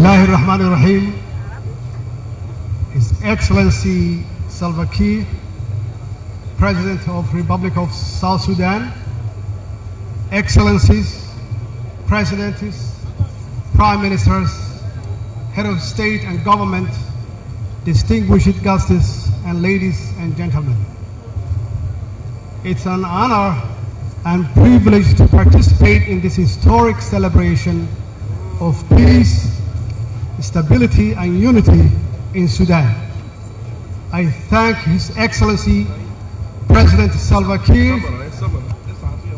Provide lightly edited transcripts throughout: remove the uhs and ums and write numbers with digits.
Bismillahirrahmanirrahim. His Excellency Salva Kiir, President of Republic of South Sudan, Excellencies, Presidents, Prime Ministers, Head of State and Government, distinguished guests, and ladies and gentlemen. It's an honor and privilege to participate in this historic celebration of peace, stability and unity in Sudan. I thank His Excellency President Salva Kiir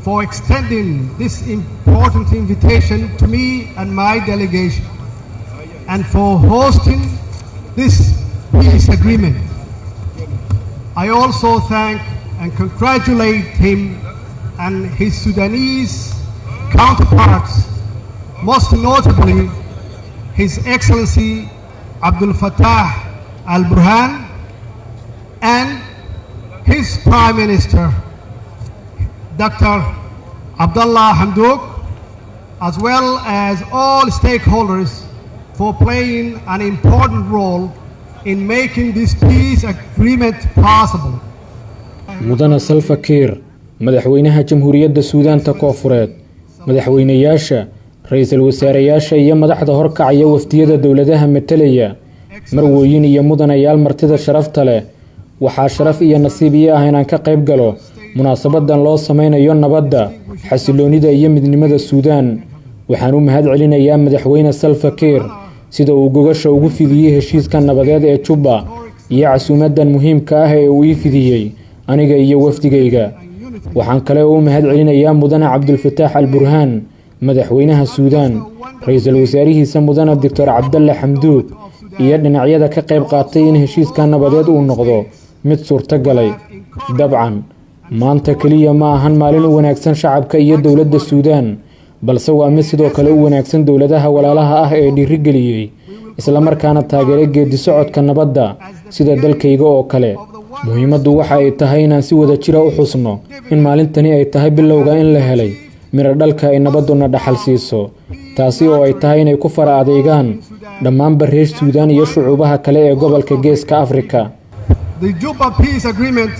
for extending this important invitation to me and my delegation and for hosting this peace agreement. I also thank and congratulate him and his Sudanese counterparts, most notably His Excellency Abdel Fattah al-Burhan and his Prime Minister Dr. Abdallah Hamdok, as well as all stakeholders for playing an important role in making this peace agreement possible. mudana Salva Kiir madaxweynaha jamhuuriyadda Suudaanta Koonfureed madaxweynayaasha ra'iisul wasaareyaasha iyo madaxda horkacaya wafdiyada dawladaha metelaya marwooyin iyo mudanayaal martida sharafta leh waxaa sharaf iyo nasiib ah inaan ka qayb galo munaasabadan loo sameeyo nabadda xasiloonida iyo midnimada Suudaan waxaan u mahad celinayaa madaxweyne Salva Kiir sida uu gogasha ugu fidiyay heshiiska nabadeed ee Juba iyo casuumadan muhiimka ah ee uu fidiyay aniga iyo wafdigayga waxaan kale u mahad celinayaa mudana Abdel Fattah al-Burhan madaxweynaha Suudaan ra'iisul wasaarihiisa mudana Dr. Abdallah Hamdok iyo dhinacyada ka qayb qaatay in heshiiska nabadeed uu noqdo mid suurtagalay dabcan maanta kaliya ma ahan maalin u wanaagsan shacabka iyo dawladda Suudaan balse waa mid sidoo kale u wanaagsan dawladaha walaalaha ah ee dhiirigeliyay isla markaana taageeray geedi socodka nabadda sida dalkayga oo kale muhiimaddu waxa ay tahay inaan si wada jira u xusno in maalintani ay tahay bilowga in la helay miro dhalka ay nabaduna dhaxal siiso taasi oo ay tahay inay ku fara adeegaan dhammaan reer Suudaan iyo shucuubaha kale ee gobolka Geeska Afrika. The Juba Peace Agreement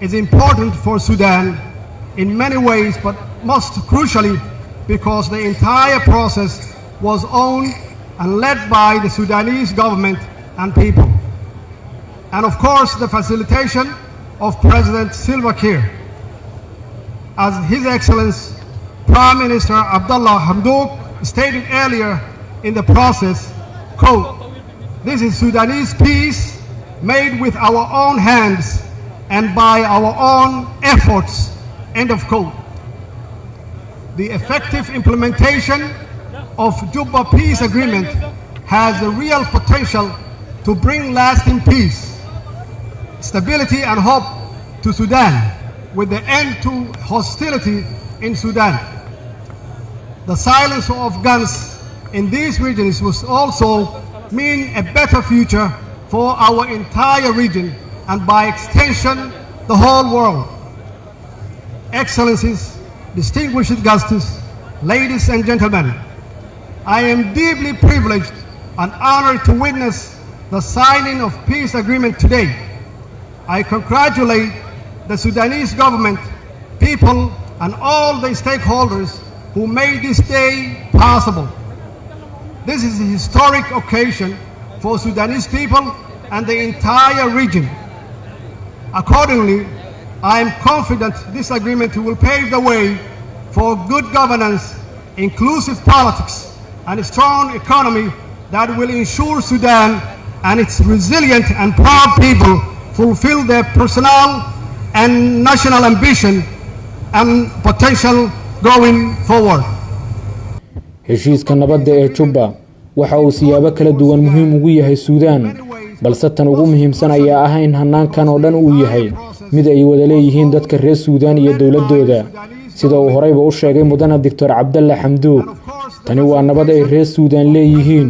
is important for Sudan in many ways, but most crucially because the entire process was owned and led by the Sudanese government and people. And of course, the facilitation of President Salva Kiir. As His Excellency Prime Minister Abdallah Hamdok stated earlier in the process, quote, "This is Sudanese peace made with our own hands and by our own efforts," end of quote. The effective implementation of Juba Peace Agreement has the real potential to bring lasting peace, stability and hope to Sudan with the end to hostility in Sudan. The silence of guns in these regions will also mean a better future for our entire region and by extension the whole world. Excellencies, distinguished guests, ladies and gentlemen, I am deeply privileged and honored to witness the signing of peace agreement today. I congratulate the Sudanese government, people and all the stakeholders who made this day possible. This is a historic occasion for Sudanese people and the entire region. Accordingly, I am confident this agreement will pave the way for good governance, inclusive politics, and a strong economy that will ensure Sudan and its resilient and proud people fulfill their personal and national ambition and potential going forward. heshiiska nabadda ee Juba waxa uu siyaabo kala duwan muhiim ugu yahay Suudaan balse tan ugu muhiimsan ayaa ah in hanaankan oo dhan uu yahay mid ay wada leeyihiin dadka reer Suudaan iyo dawladooda sida uu horeyba u sheegay mudana Dr. Abdallah Hamdok tani waa nabad ay reer Suudaan leeyihiin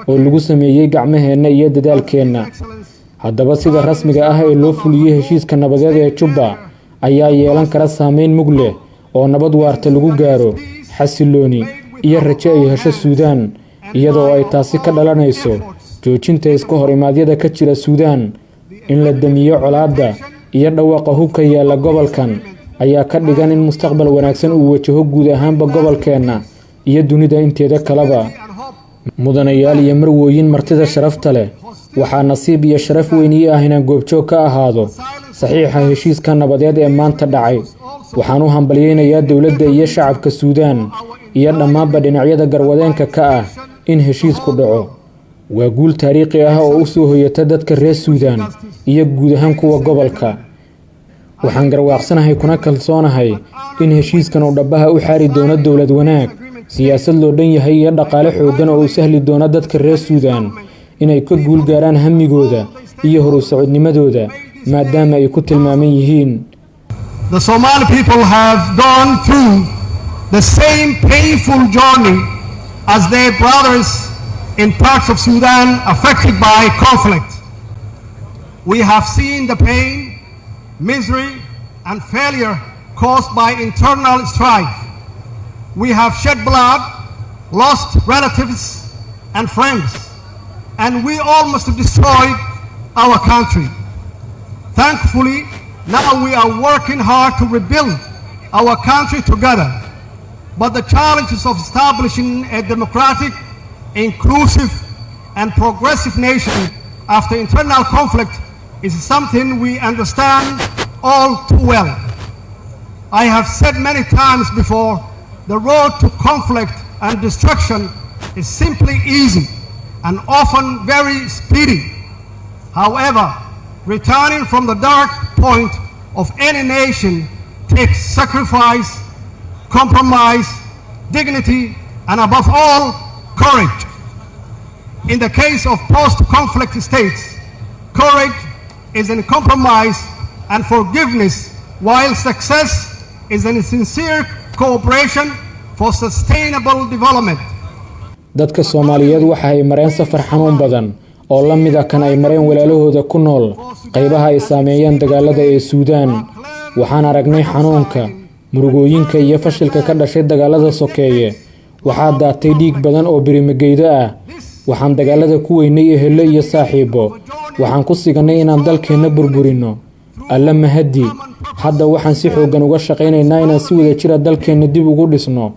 oo lagu sameeyay gacmaheena iyo dadaalkeena haddaba sida rasmiga ah ee loo fuliyay heshiiska nabadeed ee Juba ayaa yeelan kara saameyn mug leh oo nabad waarta lagu gaaro xasilooni iyo rajo ay hesho Suudaan iyadoo ay taasi ka dhalanayso joojinta iska horimaadyada ka jira Suudaan. In la damiyo colaadda iyo dhawaaqa hubka yaalla gobolkan ayaa ka dhigan in mustaqbal wanaagsan uu wajaho guud ahaanba gobolkeena iyo dunida inteeda kaleba. Mudanayaal iyo marwooyin martida sharafta leh, waxaa nasiib iyo sharaf weyn ii ah inaan goobjoog ka ahaado saxiixa heshiiska nabadeed ee maanta dhacay. Waxaan u hambalyeynayaa dowladda iyo shacabka Suudaan iyo dhammaanba dhinacyada garwadeenka ka ah in heshiisku dhaco. Waa guul taariikhi ah oo u soo hoyata dadka reer Suudaan iyo guud ahaan kuwa gobolka. Waxaan garwaaqsanahay kuna kalsoonahay in heshiiskan uu dhabaha u xaari doono dowlad wanaag, siyaasad loo dhan yahay iyo dhaqaale xooggan oo u sahli doona dadka reer Suudaan inay ka guul gaaraan hamigooda iyo horu socodnimadooda maadaama ay ku tilmaaman yihiin. The Somali people have gone through the same painful journey as their brothers in parts of Sudan affected by conflict. We have seen the pain, misery, and failure caused by internal strife. We have shed blood, lost relatives and friends, and we almost destroyed our country. Thankfully, now we are working hard to rebuild our country together. But the challenges of establishing a democratic, inclusive, and progressive nation after internal conflict is something we understand all too well. I have said many times before, the road to conflict and destruction is simply easy and often very speedy. However, returning from the dark point of any nation takes sacrifice, compromise, dignity, and above all, courage. In the case of post-conflict states, courage is in compromise and forgiveness, while success is in sincere cooperation for sustainable development. Dadka Soomaaliyeed waxa ay mareen safar xanuun badan oo la mid ah kan ay mareen walaalahooda ku nool qaybaha ay saameeyeen dagaalada ee Suudaan. Waxaan aragnay xanuunka, murugooyinka iyo fashilka ka dhashay dagaalada sokeeye. Waxaa daatay dhiig badan oo birimageyda ah. Waxaan dagaalada ku weynay ehelo iyo saaxiibo. Waxaan ku siganay inaan dalkeena burburino. Alla mahadi, hadda waxaan si xooggan uga shaqaynaynaa inaan si wada jira dalkeena dib ugu dhisno.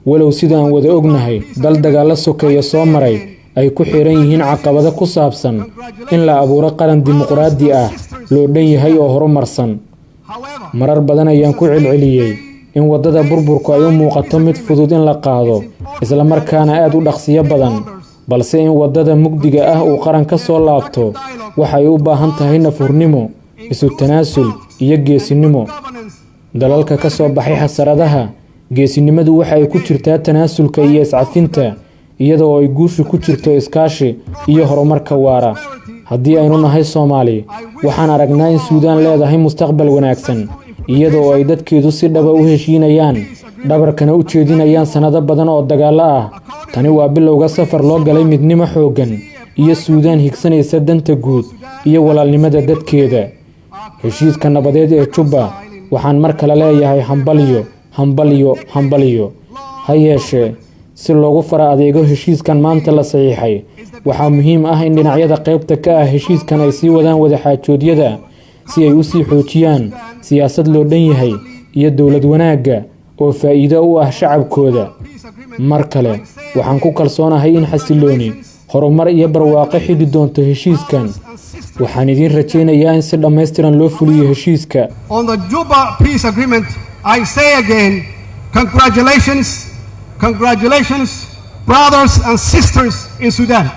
Walow sidaan wada ognahay dal dagaalo sokeeye soo maray ay ku xiran yihiin caqabado ku saabsan in la abuuro qaran dimuqraadi ah loo dhan yahay oo horumarsan. Marar badan ayaan ku celceliyay in wadada burburku ay u muuqato mid fudud in la qaado isla markaana aad u dhaqsiyo badan, balse in wadada mugdiga ah uu qaran ka soo laabto waxay u baahan tahay nafurnimo, isu tanaasul iyo geesinimo. Dalalka ka soo baxay xasaradaha, geesinimadu waxa ay ku jirtaa tanaasulka iyo iscafinta, iyadoo ay guushu ku jirto iskaashi iyo horumarka waara. Haddii aynu nahay Soomaali, waxaan aragnaa in Suudaan leedahay mustaqbal wanaagsan, iyadoo ay dadkeedu si dhab ah u heshiinayaan, dhabarkana u jeedinayaan sanado badan oo dagaalo ah. Tani waa bilowga safar loo galay midnimo xooggan iyo Suudaan higsanaysa danta guud iyo walaalnimada dadkeeda. Heshiiska nabadeed ee Juba waxaan mar kale leeyahay hambalyo, hambalyo, hambalyo. Ha yeeshee, si loogu fara adeego heshiiskan maanta la saxiixay, waxaa muhiim ah in dhinacyada qaybta ka ah heshiiskan ay sii wadaan wada xaajoodyada si ay u sii xoojiyaan siyaasad loo dhan yahay iyo dowlad wanaagga oo faa'iido u ah shacabkooda. Mar kale, waxaan ku kalsoonahay in xasilooni, horumar iyo barwaaqo xidhi doonto heshiiskan. Waxaan idin rajaynayaa in si dhammaystiran loo fuliyo heshiiska. On the Juba peace agreement, I say again, congratulations, congratulations, brothers and sisters in Sudan.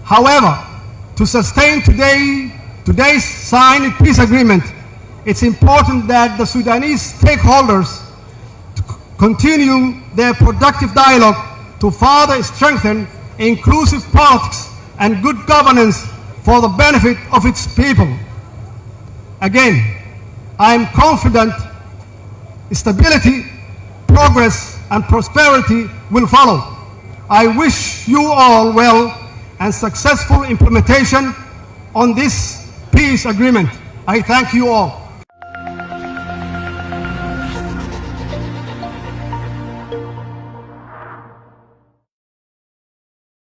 However, to sustain today's signed peace agreement, it's important that the Sudanese stakeholders continue their productive dialogue to further strengthen inclusive politics and good governance for the benefit of its people. Again, I am confident stability, progress, and prosperity will follow. I wish you all well and successful implementation on this peace agreement. I thank you all.